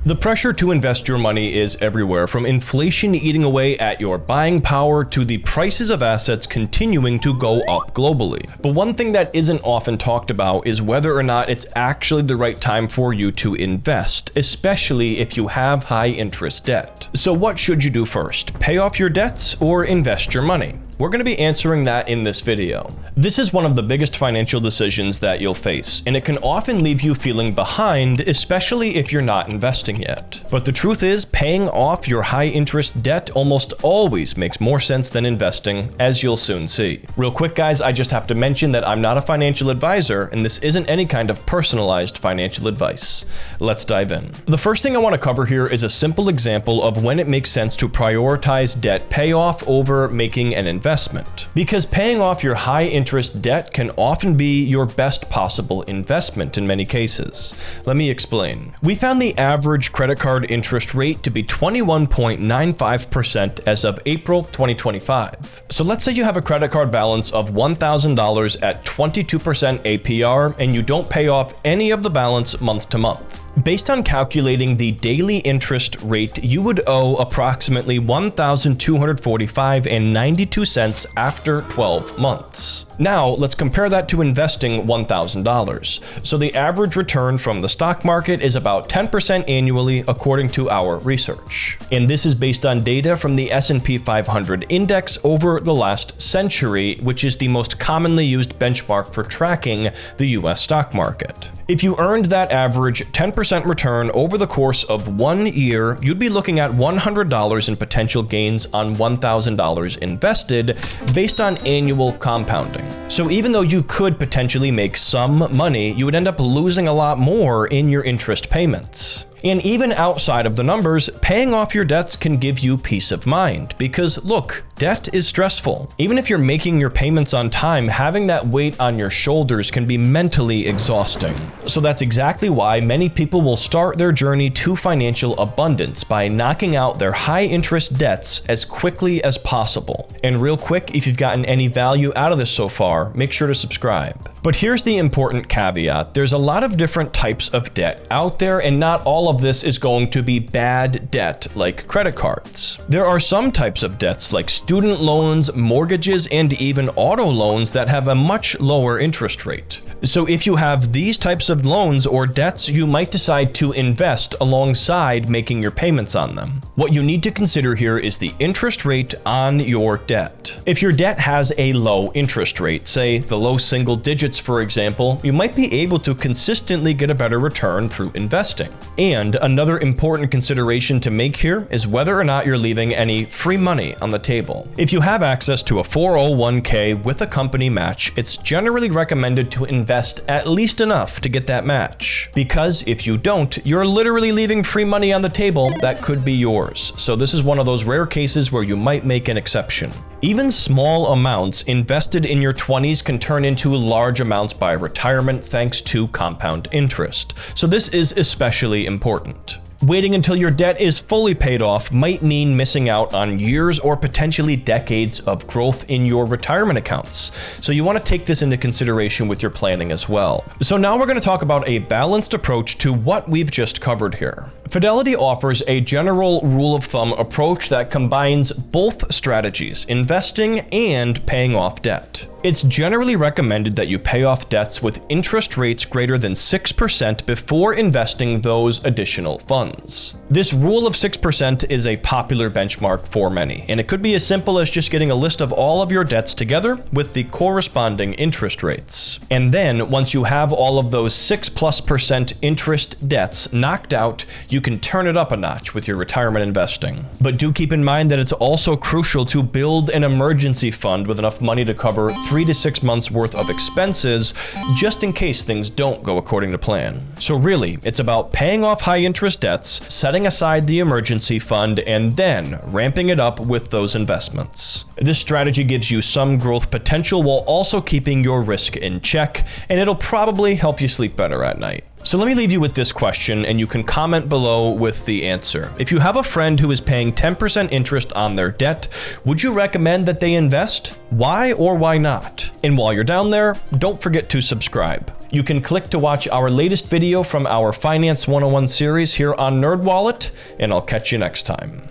The pressure to invest your money is everywhere, from inflation eating away at your buying power to the prices of assets continuing to go up globally. But one thing that isn't often talked about is whether or not it's actually the right time for you to invest, especially if you have high interest debt. So what should you do first? Pay off your debts or invest your money? We're going to be answering that in this video. This is one of the biggest financial decisions that you'll face, and it can often leave you feeling behind, especially if you're not investing yet. But the truth is, paying off your high interest debt almost always makes more sense than investing, as you'll soon see. Real quick guys, I just have to mention that I'm not a financial advisor, and this isn't any kind of personalized financial advice. Let's dive in. The first thing I want to cover here is a simple example of when it makes sense to prioritize debt payoff over making an investment. Because paying off your high interest debt can often be your best possible investment in many cases. Let me explain. We found the average credit card interest rate to be 21.95% as of April 2025. So let's say you have a credit card balance of $1,000 at 22% APR and you don't pay off any of the balance month to month. Based on calculating the daily interest rate, you would owe approximately $1,245.92 after 12 months. Now, let's compare that to investing $1,000. So the average return from the stock market is about 10% annually according to our research. And this is based on data from the S&P 500 index over the last century, which is the most commonly used benchmark for tracking the US stock market. If you earned that average 10% return over the course of 1 year, you'd be looking at $100 in potential gains on $1,000 invested based on annual compounding. So even though you could potentially make some money, you would end up losing a lot more in your interest payments. And even outside of the numbers, paying off your debts can give you peace of mind because look, debt is stressful. Even if you're making your payments on time, having that weight on your shoulders can be mentally exhausting. So that's exactly why many people will start their journey to financial abundance by knocking out their high interest debts as quickly as possible. And real quick, if you've gotten any value out of this so far, make sure to subscribe. But here's the important caveat. There's a lot of different types of debt out there, and not all of this is going to be bad debt like credit cards. There are some types of debts like student loans, mortgages, and even auto loans that have a much lower interest rate. So if you have these types of loans or debts, you might decide to invest alongside making your payments on them. What you need to consider here is the interest rate on your debt. If your debt has a low interest rate, say the low single digits for example, you might be able to consistently get a better return through investing. And another important consideration to make here is whether or not you're leaving any free money on the table. If you have access to a 401k with a company match, it's generally recommended to invest at least enough to get that match. Because if you don't, you're literally leaving free money on the table that could be yours. So this is one of those rare cases where you might make an exception. Even small amounts invested in your 20s can turn into large amounts by retirement thanks to compound interest. So this is especially important. Waiting until your debt is fully paid off might mean missing out on years or potentially decades of growth in your retirement accounts. So you want to take this into consideration with your planning as well. So now we're going to talk about a balanced approach to what we've just covered here. Fidelity offers a general rule of thumb approach that combines both strategies, investing and paying off debt. It's generally recommended that you pay off debts with interest rates greater than 6% before investing those additional funds. This rule of 6% is a popular benchmark for many, and it could be as simple as just getting a list of all of your debts together with the corresponding interest rates. And then once you have all of those 6+% interest debts knocked out, you can turn it up a notch with your retirement investing. But do keep in mind that it's also crucial to build an emergency fund with enough money to cover 3 to 6 months worth of expenses just in case things don't go according to plan. So really, it's about paying off high interest debts, setting aside the emergency fund, and then ramping it up with those investments. This strategy gives you some growth potential while also keeping your risk in check, and it'll probably help you sleep better at night. So let me leave you with this question, and you can comment below with the answer. If you have a friend who is paying 10% interest on their debt, would you recommend that they invest? Why or why not? And while you're down there, don't forget to subscribe. You can click to watch our latest video from our Finance 101 series here on NerdWallet, and I'll catch you next time.